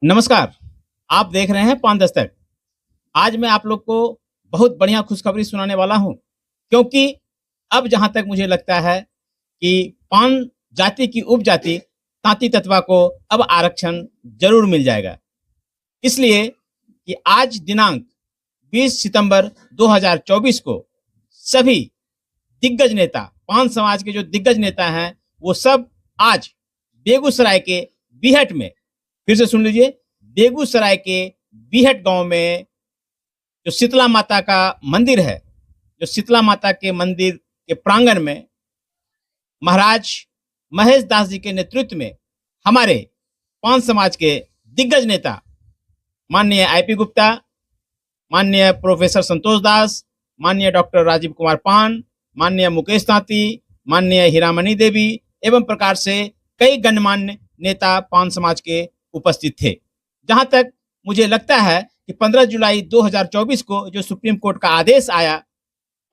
नमस्कार, आप देख रहे हैं पान दस्तक। आज मैं आप लोग को बहुत बढ़िया खुशखबरी सुनाने वाला हूँ, क्योंकि अब जहाँ तक मुझे लगता है कि पान जाति की उपजाति तांती ततवा को अब आरक्षण ज़रूर मिल जाएगा। इसलिए कि आज दिनांक 20 सितंबर 2024 को सभी दिग्गज नेता, पान समाज के जो दिग्गज नेता हैं, वो सब आज बेगूसराय के बीहट में, फिर से सुन लीजिए, बेगूसराय के बीहट गांव में जो शीतला माता का मंदिर है, जो शीतला माता के मंदिर के प्रांगण में महाराज महेश दास जी के नेतृत्व में हमारे पान समाज के दिग्गज नेता माननीय आईपी गुप्ता, माननीय प्रोफेसर संतोष दास, माननीय डॉक्टर राजीव कुमार पान, माननीय मुकेश तांती, माननीय हीरामणि देवी एवं प्रकार से कई गणमान्य नेता पान समाज के उपस्थित थे। जहां तक मुझे लगता है कि 15 जुलाई 2024 को जो सुप्रीम कोर्ट का आदेश आया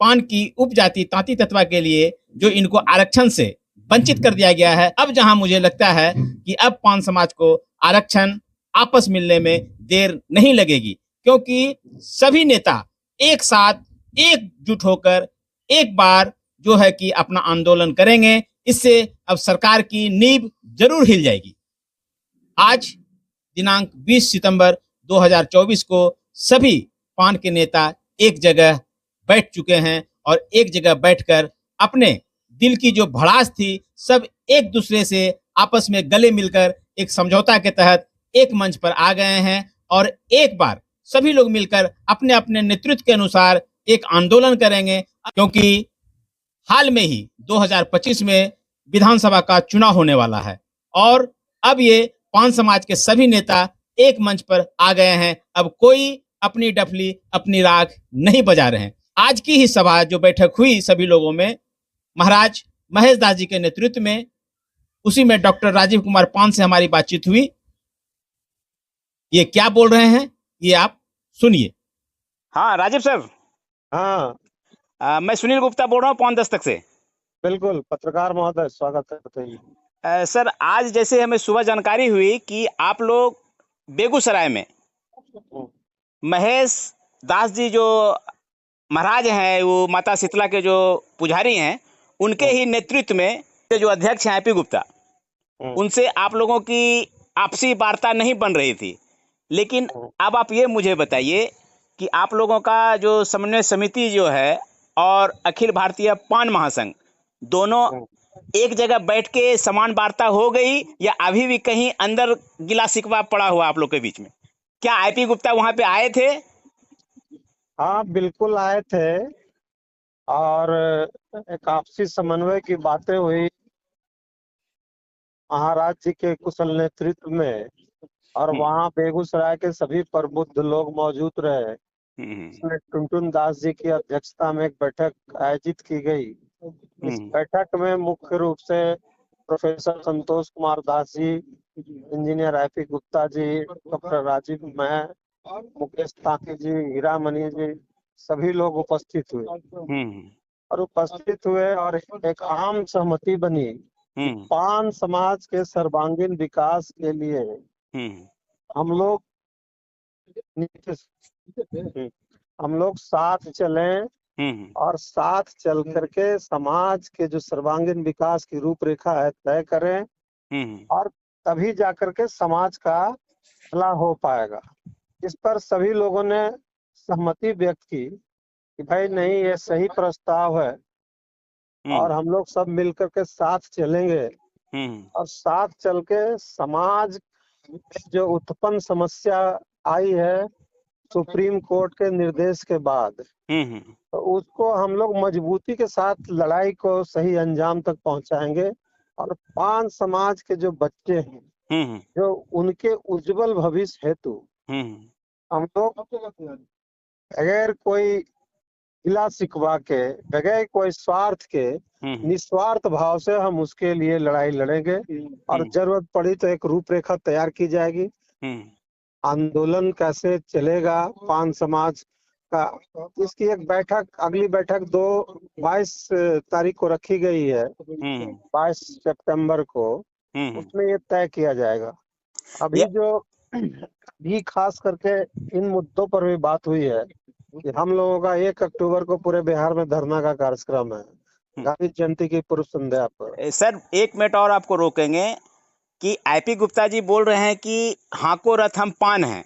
पान की उपजाति तांती ततवा के लिए, जो इनको आरक्षण से वंचित कर दिया गया है, अब जहां मुझे लगता है कि अब पान समाज को आरक्षण आपस मिलने में देर नहीं लगेगी, क्योंकि सभी नेता एक साथ एकजुट होकर एक बार जो है कि अपना आंदोलन करेंगे। इससे अब सरकार की नींव जरूर हिल जाएगी। आज दिनांक 20 सितंबर 2024 को सभी पान के नेता एक जगह बैठ चुके हैं और एक जगह बैठकर अपने दिल की जो भड़ास थी, सब एक दूसरे से आपस में गले मिलकर एक समझौता के तहत एक मंच पर आ गए हैं और एक बार सभी लोग मिलकर अपने अपने नेतृत्व के अनुसार एक आंदोलन करेंगे, क्योंकि हाल में ही 2025 में विधानसभा का चुनाव होने वाला है और अब ये पान समाज के सभी नेता एक मंच पर आ गए हैं। अब कोई अपनी डफली अपनी राख नहीं बजा रहे हैं। आज की ही सभा जो बैठक हुई सभी लोगों में, महाराज महेश दास जी के नेतृत्व में, उसी में डॉक्टर राजीव कुमार पान से हमारी बातचीत हुई। ये क्या बोल रहे हैं ये आप सुनिए। हाँ राजीव सर। हाँ मैं सुनील गुप्ता बोल रहा हूँ पान दस्तक से। बिल्कुल, पत्रकार महोदय स्वागत है, बताइए। सर, आज जैसे हमें सुबह जानकारी हुई कि आप लोग बेगूसराय में महेश दास जी जो महाराज हैं, वो माता शीतला के जो पुजारी हैं, उनके ही नेतृत्व में जो अध्यक्ष हैं आईपी गुप्ता, उनसे आप लोगों की आपसी वार्ता नहीं बन रही थी। लेकिन अब आप ये मुझे बताइए कि आप लोगों का जो समन्वय समिति जो है और अखिल भारतीय पान महासंघ दोनों एक जगह बैठ के समान वार्ता हो गई या अभी भी कहीं अंदर गिला शिकवा पड़ा हुआ आप लोग के बीच में? क्या आईपी गुप्ता वहां पे आए थे? हाँ बिल्कुल आए थे और एक आपसी समन्वय की बातें हुई महाराज जी के कुशल नेतृत्व में, और वहाँ बेगूसराय के सभी प्रबुद्ध लोग मौजूद रहे। इसमें टुनटुन दास जी की अध्यक्षता में एक बैठक आयोजित की गई। इस बैठक में मुख्य रूप से professor Santosh Kumar Das ji, engineer IP Gupta ji, doctor Rajiv, मैं, मुकेश तांती जी, हीरामणि जी, सभी लोग उपस्थित हुए और एक आम सहमति बनी कि पान समाज के सर्वांगीण विकास के लिए हम लोग साथ चलें और साथ चल करके समाज के जो सर्वांगीण विकास की रूपरेखा है तय करें और तभी जाकर के समाज का भला हो पाएगा। इस पर सभी लोगों ने सहमति व्यक्त की कि भाई नहीं, ये सही प्रस्ताव है और हम लोग सब मिलकर के साथ चलेंगे और साथ चल के समाज में जो उत्पन्न समस्या आई है सुप्रीम कोर्ट के निर्देश के बाद, तो उसको हम लोग मजबूती के साथ लड़ाई को सही अंजाम तक पहुंचाएंगे और पान समाज के जो बच्चे हैं, जो उनके उज्जवल भविष्य हेतु हम लोग बगैर कोई गिला शिकवा के, बगैर कोई स्वार्थ के, निस्वार्थ भाव से हम उसके लिए लड़ाई लड़ेंगे और जरूरत पड़ी तो एक रूपरेखा तैयार की जाएगी। आंदोलन कैसे चलेगा पान समाज का, इसकी एक बैठक, अगली बैठक 22 तारीख को रखी गई है, 22 सितंबर को, उसमें ये तय किया जाएगा। अभी जो भी खास करके इन मुद्दों पर भी बात हुई है कि हम लोगों का 1 अक्टूबर को पूरे बिहार में धरना का कार्यक्रम है, गांधी जयंती की पूर्व संध्या पर। सर 1 मिनट और आपको रोकेंगे कि आईपी गुप्ता जी बोल रहे हैं कि हाको रथ हम पान हैं,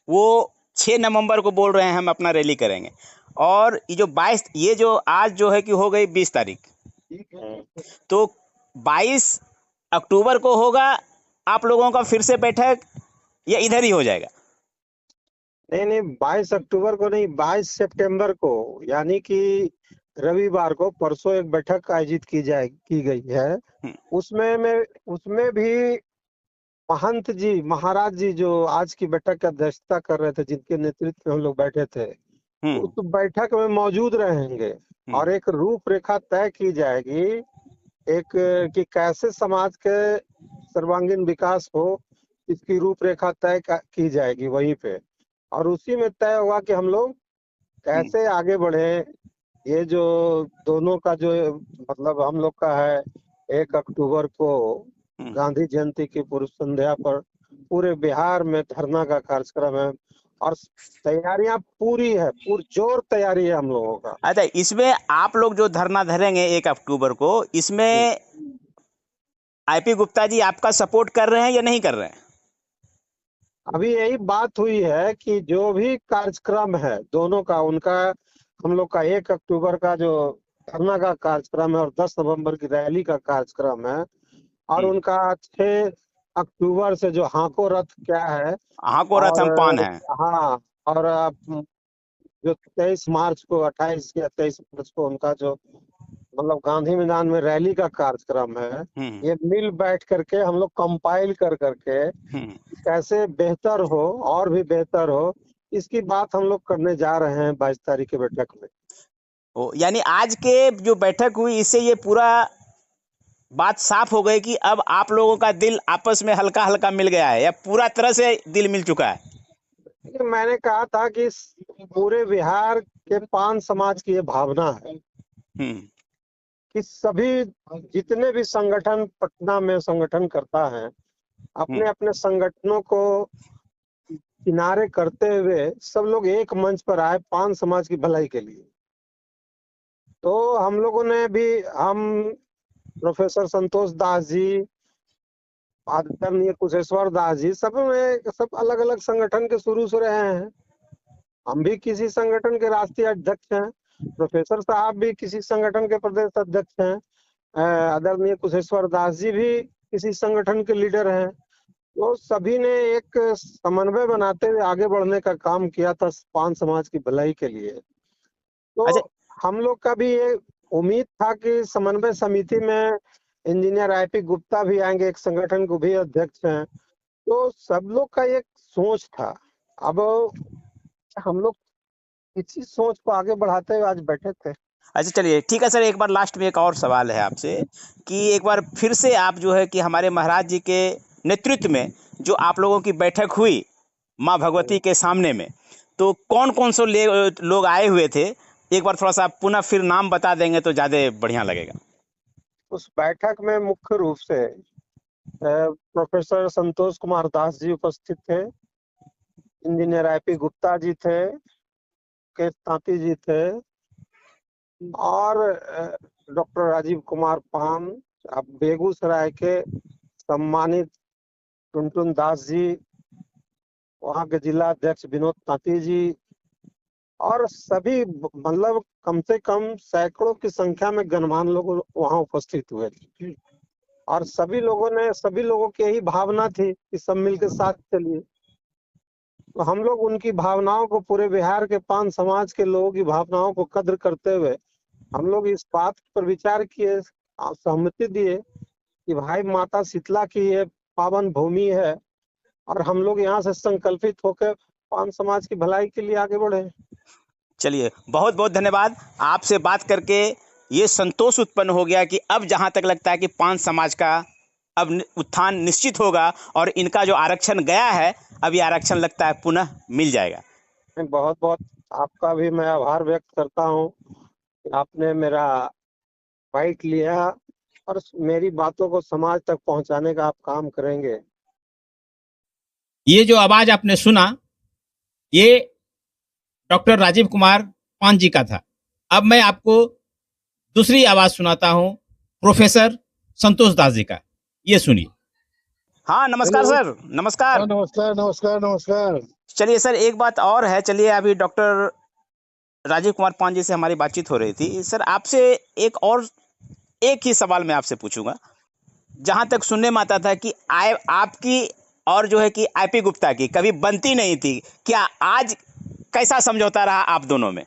वो 6 नवंबर को बोल रहे हैं हम अपना रैली करेंगे, और ये जो 22 ये जो आज जो है कि हो गई 20 तारीख, तो 22 अक्टूबर को होगा आप लोगों का फिर से बैठक या इधर ही हो जाएगा? नहीं, 22 अक्टूबर को नहीं, 22 सितंबर को, यानी कि रविवार को, परसों एक बैठक आयोजित की गई है। उसमें भी महंत जी, महाराज जी, जो आज की बैठक की अध्यक्षता कर रहे थे, जिनके नेतृत्व में हम लोग बैठे थे, उस बैठक में मौजूद रहेंगे और एक रूपरेखा तय की जाएगी, एक कि कैसे समाज के सर्वांगीण विकास हो, इसकी रूपरेखा तय की जाएगी वहीं पे, और उसी में तय होगा कि हम लोग कैसे आगे बढ़े। ये जो दोनों का जो मतलब हम लोग का है 1 अक्टूबर को गांधी जयंती की पूर्व संध्या पर पूरे बिहार में धरना का कार्यक्रम है और तैयारियां पूरी है, पुरजोर तैयारी है हम लोगों का। अच्छा, इसमें आप लोग जो धरना धरेंगे 1 अक्टूबर को, इसमें आईपी गुप्ता जी आपका सपोर्ट कर रहे हैं या नहीं कर रहे हैं? अभी यही बात हुई है कि जो भी कार्यक्रम है दोनों का, उनका हम लोग का 1 अक्टूबर का जो धरना का कार्यक्रम है और 10 नवंबर की रैली का कार्यक्रम है, और उनका 6 अक्टूबर से जो हाको रथ क्या है, हाको रथ हम पान है, हाँ, और जो 23 मार्च को 28 या 23 मार्च को उनका जो मतलब गांधी मैदान में रैली का कार्यक्रम है, ये मिल बैठ करके हम लोग कंपाइल कर करके कैसे बेहतर हो और भी बेहतर हो, इसकी बात हम लोग करने जा रहे हैं 22 तारीख की बैठक में। यानी आज के जो बैठक हुई, इससे ये पूरा बात साफ हो गई कि अब आप लोगों का दिल आपस में हल्का हल्का मिल गया है या पूरा तरह से दिल मिल चुका है? मैंने कहा था कि पूरे बिहार के पान समाज की ये भावना है कि सभी जितने भी संगठन पटना में संगठन करता है, अपने अपने संगठनों को किनारे करते हुए सब लोग एक मंच पर आए पान समाज की भलाई के लिए। तो हम लोगों ने भी, हम प्रोफेसर संतोष दास जी, आदरणीय कुशेश्वर दास जी, सब अलग अलग संगठन के शुरू से रहे हैं। हम भी किसी संगठन के राष्ट्रीय अध्यक्ष हैं, प्रोफेसर साहब भी किसी संगठन के प्रदेश अध्यक्ष हैं, आदरणीय कुशेश्वर दास जी भी किसी संगठन के लीडर हैं। तो सभी ने एक समन्वय बनाते हुए आगे बढ़ने का काम किया था पान समाज की भलाई के लिए। तो हम लोग का भी ये उम्मीद था कि समन्वय समिति में इंजीनियर आईपी गुप्ता भी आएंगे, एक संगठन को भी अध्यक्ष हैं, तो सब लोग का एक सोच था। अब हम लोग इसी सोच को आगे बढ़ाते हुए आज बैठे थे। अच्छा, चलिए ठीक है सर, एक बार लास्ट में एक और सवाल है आपसे कि एक बार फिर से आप जो है कि हमारे महाराज जी के नेतृत्व में जो आप लोगों की बैठक हुई माँ भगवती के सामने में, तो कौन कौन से लोग आए हुए थे? एक बार थोड़ा सा पुनः फिर नाम बता देंगे तो ज़्यादा बढ़िया लगेगा। उस बैठक में मुख्य रूप से प्रोफेसर संतोष कुमार दास जी उपस्थित थे, इंजीनियर आईपी गुप्ता जी थे, के तांती जी थे, और डॉक्टर राजीव कुमार पान, अब बेगूसराय के सम्मानित टुनटुन दास जी, वहाँ के जिला अध्यक्ष विनोद तांती जी, और सभी मतलब कम से कम सैकड़ों की संख्या में गणमान्य लोग वहाँ उपस्थित हुए थे। और सभी लोगों की यही भावना थी कि सब मिलकर साथ चलिए। तो हम लोग उनकी भावनाओं को, पूरे बिहार के पान समाज के लोगों की भावनाओं को कद्र करते हुए हम लोग इस बात पर विचार किए, सहमति दिए कि भाई माता शीतला की ये पावन भूमि है और हम लोग यहाँ से संकल्पित होकर पान समाज की भलाई के लिए आगे बढ़े। चलिए, बहुत बहुत धन्यवाद। आपसे बात करके ये संतोष उत्पन्न हो गया कि अब जहाँ तक लगता है कि पान समाज का अब उत्थान निश्चित होगा और इनका जो आरक्षण गया है, अब ये आरक्षण लगता है पुनः मिल जाएगा। बहुत बहुत आपका भी मैं आभार व्यक्त करता हूँ, आपने मेरा बाइट लिया और मेरी बातों को समाज तक पहुँचाने का आप काम करेंगे। ये जो आवाज आपने सुना, ये डॉक्टर राजीव कुमार पान जी का था। अब मैं आपको दूसरी आवाज सुनाता हूं प्रोफेसर संतोष दास जी का। ये सुनिए। हाँ, नमस्कार हेलो। सर, नमस्कार। हाँ, नमस्कार नमस्कार नमस्कार। चलिए सर, एक बात और है, चलिए अभी डॉक्टर राजीव कुमार पान जी से हमारी बातचीत हो रही थी। सर आपसे एक ही सवाल मैं आपसे पूछूंगा। जहां तक सुनने में आता था कि आपकी और जो है कि आईपी गुप्ता की कभी बनती नहीं थी, क्या आज कैसा समझौता रहा आप दोनों में?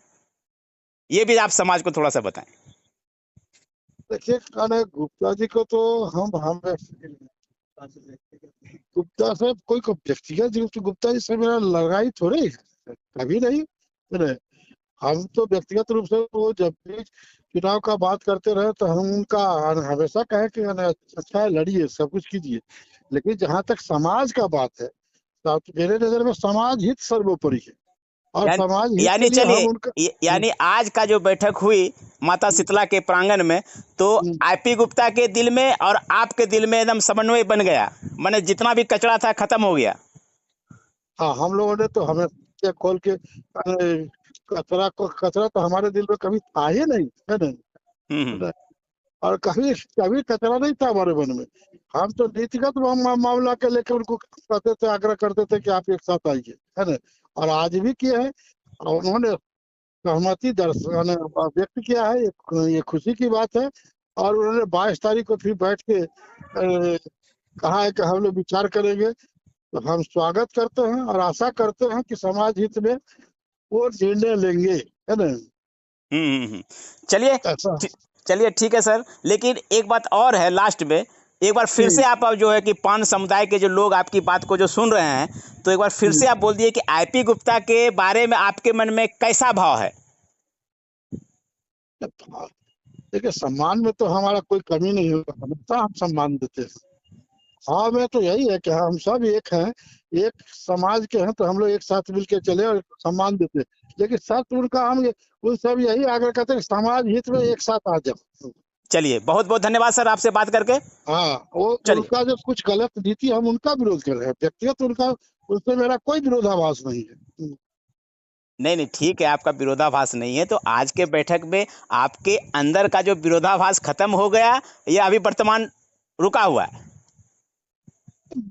ये भी आप समाज को थोड़ा सा बताएं। देखिए, गुप्ता जी को तो हम गुप्ता साहब कोई व्यक्तिगत रूप से गुप्ता जी से मेरा लड़ाई थोड़ी है, कभी नहीं। है। हम तो व्यक्तिगत रूप से वो जब भी चुनाव का बात करते रहे तो हम उनका हमेशा कहे कि अच्छा है, लड़िए, सब कुछ कीजिए। लेकिन जहां तक समाज का बात है तो मेरे नजर में समाज हित सर्वोपरि है, और समाज हित यानी के लिए चलिए, हम उनका यानी आज का जो बैठक हुई माता शीतला के प्रांगण में, तो आईपी गुप्ता के दिल में और आपके दिल में एकदम समन्वय बन गया, माने जितना भी कचरा था खत्म हो गया। हाँ, हम लोगों ने तो हमें खोल के कचरा तो हमारे दिल में कभी था ही नहीं, है ना। और कभी कभी कचरा नहीं था हमारे मन में। हम तो नीतिगत मामला के लेकर उनको कहते थे, आग्रह करते थे कि आप एक साथ आइए, है ना। और आज भी किए हैं, और उन्होंने सहमति व्यक्त किया है। ये खुशी की बात है। और उन्होंने 22 तारीख को फिर बैठ के कहा है कि हम लोग विचार करेंगे। तो हम स्वागत करते हैं और आशा करते हैं कि समाज हित में वो निर्णय लेंगे, है ना। चलिए ऐसा चलिए ठीक है सर, लेकिन एक बात और है लास्ट में, एक बार फिर से आप अब जो है कि पान समुदाय के जो लोग आपकी बात को जो सुन रहे हैं, तो एक बार फिर से आप बोल दिए कि आईपी गुप्ता के बारे में आपके मन में कैसा भाव है? देखिए, सम्मान में तो हमारा कोई कमी नहीं होगा, हमेशा हम सम्मान देते हैं। हाँ, में तो यही है कि हम सब एक हैं, एक समाज के हैं, तो हम लोग एक साथ मिलकर चले और सम्मान देते हैं। लेकिन शर्त उनका हम उन सब यही आग्रह करते हैं कि समाज हित में एक साथ आ जाओ। चलिए, बहुत बहुत धन्यवाद सर आपसे बात करके। हाँ, वो उनका जो कुछ गलत नीति, हम उनका विरोध कर रहे हैं, व्यक्तिगत उनका उससे मेरा कोई विरोधाभास नहीं है। नहीं ठीक है, आपका विरोधाभास नहीं है, तो आज के बैठक में आपके अंदर का जो विरोधाभास खत्म हो गया या अभी वर्तमान रुका हुआ है?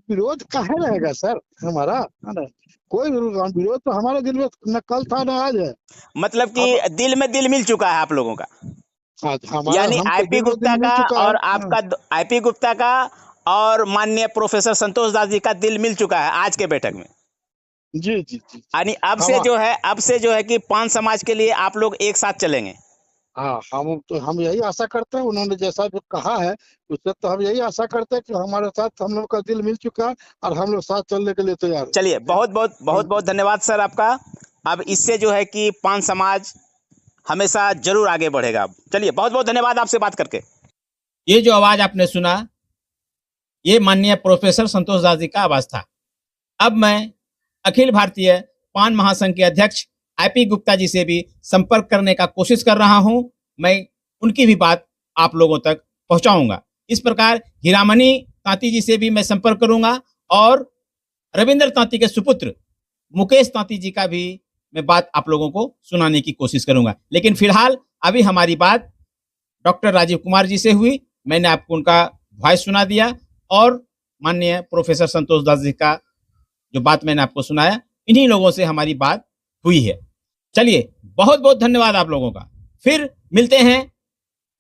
विरोध काहे रहेगा सर हमारा, है ना। कोई विरोध तो हमारे दिल में न कल था न आज है। मतलब कि दिल में दिल मिल चुका है आप लोगों का, यानी आईपी गुप्ता का और आपका, आईपी गुप्ता का और माननीय प्रोफेसर संतोष दास जी का दिल मिल चुका है आज के बैठक में। जी जी जी। यानी अब से जो है कि पान समाज के लिए आप लोग एक साथ चलेंगे। हाँ, हम यही आशा करते हैं, उन्होंने जैसा जो कहा है उससे तो हम यही आशा करते हैं कि हमारे साथ हम लोग का दिल मिल चुका है और हम लोग साथ चलने के लिए तैयार हैं। चलिए, बहुत धन्यवाद सर आपका। अब इससे जो है कि पान समाज हमेशा जरूर आगे बढ़ेगा। चलिए, बहुत धन्यवाद आपसे बात करके। ये जो आवाज आपने सुना, ये माननीय प्रोफेसर संतोष दास जी का आवाज था। अब मैं अखिल भारतीय पान महासंघ के अध्यक्ष आईपी गुप्ता जी से भी संपर्क करने का कोशिश कर रहा हूं। मैं उनकी भी बात आप लोगों तक पहुंचाऊंगा। इस प्रकार हीरामणि तांती जी से भी मैं संपर्क करूंगा और रविंद्र तांती के सुपुत्र मुकेश तांती जी का भी मैं बात आप लोगों को सुनाने की कोशिश करूंगा। लेकिन फिलहाल अभी हमारी बात डॉक्टर राजीव कुमार जी से हुई, मैंने आपको उनका वॉइस सुना दिया और माननीय प्रोफेसर संतोष दास जी का जो बात मैंने आपको सुनाया, इन्हीं लोगों से हमारी बात हुई है। चलिए, बहुत धन्यवाद आप लोगों का। फिर मिलते हैं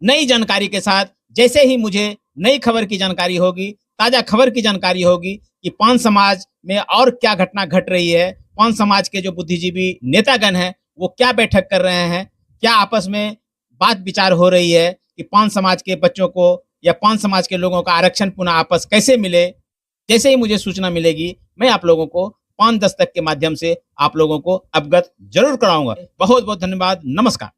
नई जानकारी के साथ। जैसे ही मुझे नई खबर की जानकारी होगी, ताजा खबर की जानकारी होगी कि पान समाज में और क्या घटना घट रही है, पान समाज के जो बुद्धिजीवी नेतागण हैं वो क्या बैठक कर रहे हैं, क्या आपस में बात विचार हो रही है कि पान समाज के बच्चों को या पान समाज के लोगों का आरक्षण पुनः आपस कैसे मिले। जैसे ही मुझे सूचना मिलेगी, मैं आप लोगों को पान दस्तक के माध्यम से आप लोगों को अवगत जरूर कराऊंगा। बहुत धन्यवाद। नमस्कार।